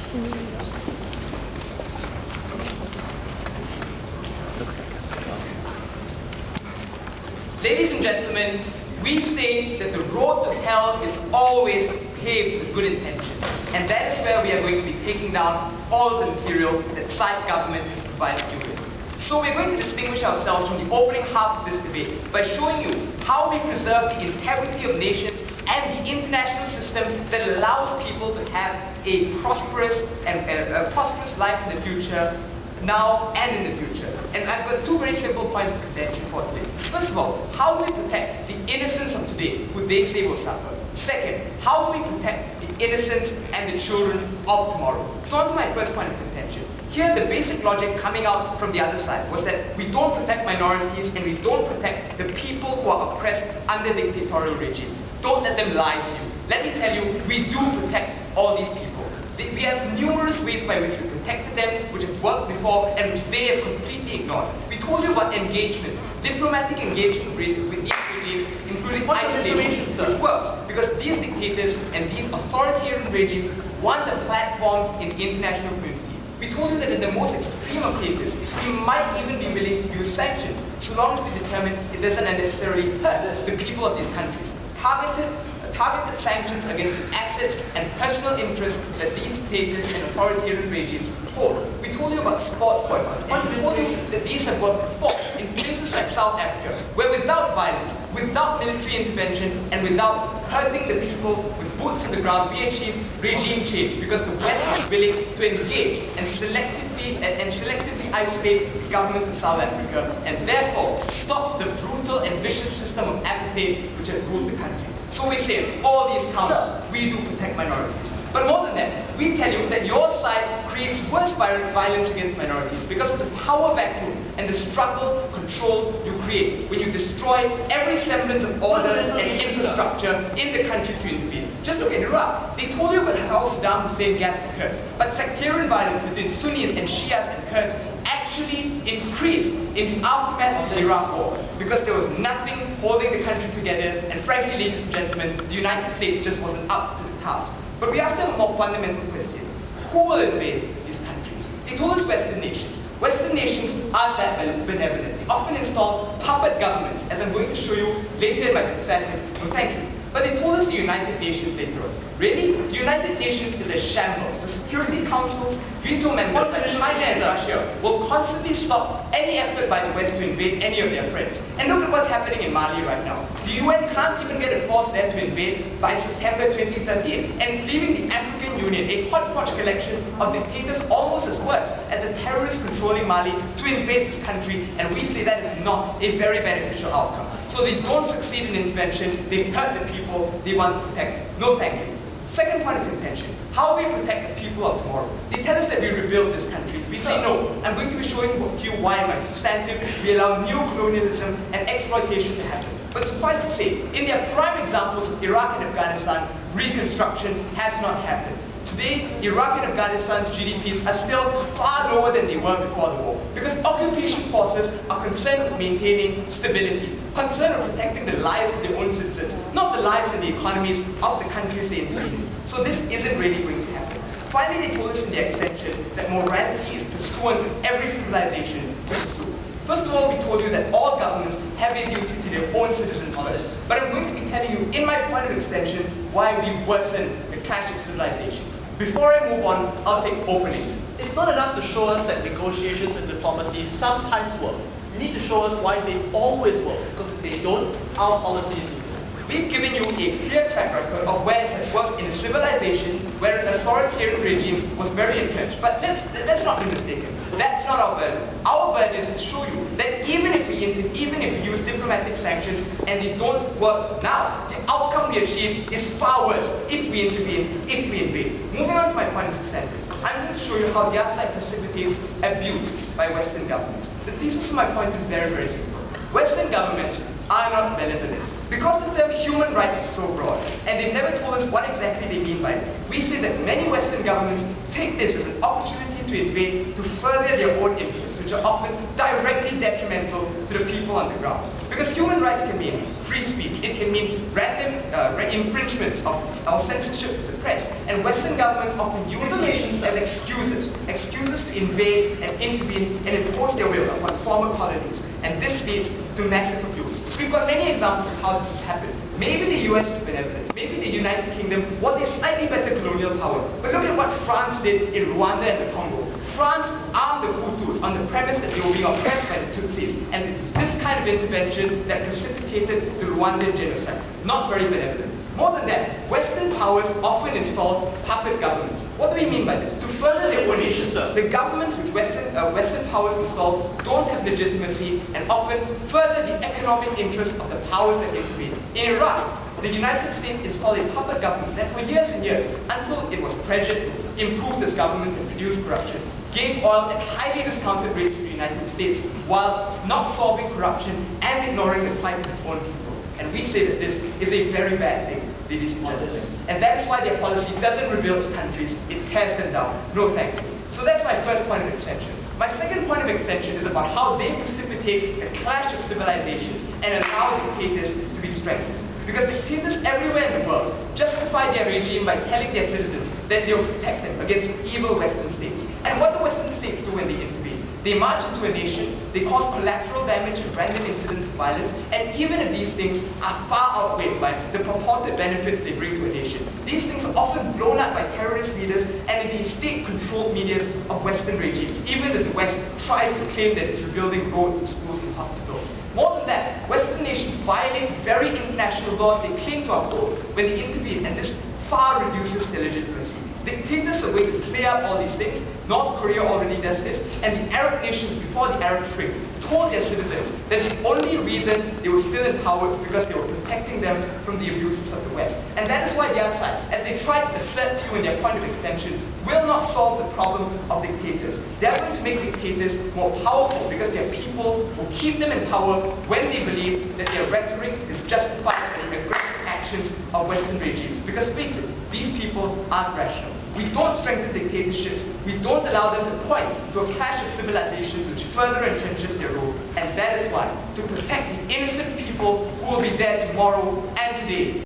Looks like a skull. Ladies and gentlemen, we say that the road to hell is always paved with good intentions. And that is where we are going to be taking down all of the material that side government is providing you with. So we're going to distinguish ourselves from the opening half of this debate by showing you how we preserve the integrity of nations and the international system that allows people to have a prosperous life in the future, now and in the future. And I've got two very simple points of contention for today. First of all, how do we protect the innocents of today who they say will suffer? Second, how do we protect the innocents and the children of tomorrow? So on to my first point of contention. Here, the basic logic coming out from the other side was that we don't protect minorities and we don't protect the people who are oppressed under dictatorial regimes. Don't let them lie to you. Let me tell you, we do protect all these people. We have numerous ways by which we protected them, which have worked before and which they have completely ignored. We told you about engagement, diplomatic engagement with these regimes, including isolation, which works because these dictators and these authoritarian regimes want a platform in the international community. We told you that in the most extreme of cases, we might even be willing to use sanctions, so long as we determine it doesn't unnecessarily hurt the people of these countries. Targeted sanctions against the assets and personal interests that these dictators and authoritarian regimes hold. We told you about sports boycotts, and we told you that these have worked before in places like South Africa, where without violence, without military intervention, and without hurting the people with boots on the ground, we achieved regime change because the West was willing to engage and selectively isolate the government of South Africa, and therefore stop the brutal and vicious system of apartheid which has ruled the country. So we say, all these counts, we do protect minorities. But more than that, we tell you that your side creates worse violence against minorities because of the power vacuum and the struggle to control you create when you destroy every semblance of order and infrastructure in the countries you intervene. Just look at Iraq. They told you about how Saddam Hussein gassed the Kurds, but sectarian violence between Sunnis and Shias and Kurds actually increased in the aftermath of the Iraq War because there was nothing holding the country together, and frankly, ladies and gentlemen, the United States just wasn't up to the task. But we asked them a more fundamental question. Who will invade these countries? They told us Western nations. Western nations aren't that benevolent. They often install puppet governments, as I'm going to show you later in my substantive. No, thank you. But they told us the United Nations later on. Really? The United Nations is a shambles. The Security Council's veto members like China and Russia will constantly stop any effort by the West to invade any of their friends. And look at what's happening in Mali right now. The UN can't even get a force there to invade by September 2013, and leaving the African Union, a hodgepodge collection of dictators almost as worse as the terrorists controlling Mali, to invade this country, and we say that is not a very beneficial outcome. So they don't succeed in intervention, they hurt the people they want to protect. No thank you. Second point of contention, how we protect the people of tomorrow. They tell us that we rebuild these countries. We say no. I'm going to be showing to you why in my substantive we allow neo-colonialism and exploitation to happen. But suffice to say, in their prime examples of Iraq and Afghanistan, reconstruction has not happened. Today, Iraq and Afghanistan's GDPs are still far lower than they were before the war because occupation forces are concerned with maintaining stability, concerned with protecting the lives of their own citizens, not the lives and the economies of the countries they intervene in. So this isn't really going to happen. Finally, they told us in their extension that morality is pursuant to every civilization we pursue. First of all, we told you that all governments have a duty to their own citizens first. But I'm going to be telling you, in my point of extension, why we worsen the clash of civilizations. Before I move on, I'll take opening. It's not enough to show us that negotiations and diplomacy sometimes work. You need to show us why they always work, because if they don't, our policies do. We've given you a clear track record of where it has worked in a civilization where an authoritarian regime was very entrenched. But let's not be mistaken. That's not our burden. Our burden is to show you that even if we use diplomatic sanctions and they don't work now, the outcome we achieve is far worse if we intervene, if we invade. Moving on to my point of substantive, I'm going to show you how the other side facilitates abuse by Western governments. The thesis of my point is very, very simple. Western governments are not benevolent. Because the term human rights is so broad, and they've never told us what exactly they mean by it, we say that many Western governments take this as an opportunity to invade to further their own interests, which are often directly detrimental to the people on the ground. Because human rights can mean free speech, it can mean random infringements of censorships of the press, and Western governments often use these as excuses to invade and intervene and impose their will upon former colonies. And this leads to massive abuse. We've got many examples of how this has happened. Maybe the US is benevolent. Maybe the United Kingdom was a slightly better colonial power. But look at what France did in Rwanda and the Congo. France armed the Hutus on the premise that they were being oppressed by the Tutsis. And it was this kind of intervention that precipitated the Rwandan genocide. Not very benevolent. More than that, Western powers often install puppet governments. What do we mean by this? To further their own nations, the governments which Western powers install don't have legitimacy and often further the economic interests of the powers that intervene. In Iraq, the United States installed a puppet government that for years and years, until it was pressured to improve this government and reduce corruption, gave oil at highly discounted rates to the United States while not solving corruption and ignoring the plight of its own people. And we say that this is a very bad thing, ladies and gentlemen. And that is why their policy doesn't rebuild countries, it tears them down. No thank you. So that's my first point of extension. My second point of extension is about how they precipitate the clash of civilizations and allow dictators to be strengthened. Because dictators everywhere in the world justify their regime by telling their citizens that they will protect them against evil Western states. And what do Western states do when they intervene? They march into a nation, they cause collateral damage and random incidents of violence, and even if these things are far outweighed by the purported benefits they bring to a nation, these things are often blown up by terrorist leaders and in the state-controlled medias of Western regimes, even as the West tries to claim that it's rebuilding roads, schools, and hospitals. More than that, Western nations violate very international laws they claim to uphold when they intervene, and this far reduces their legitimacy. Dictators are going to play up all these things. North Korea already does this, and the Arab nations before the Arab Spring told their citizens that the only reason they were still in power is because they were protecting them from the abuses of the West. And that is why the other side, as they try to assert to you in their point of extension, will not solve the problem of dictators. They are going to make dictators more powerful because their people will keep them in power when they believe that their rhetoric is justified by the aggressive actions of Western regimes. Because face it, these people aren't rational. We don't strengthen dictatorships. We don't allow them to point to a clash of civilizations which further entrenches their rule. And that is why, to protect the innocent people who will be there tomorrow and today,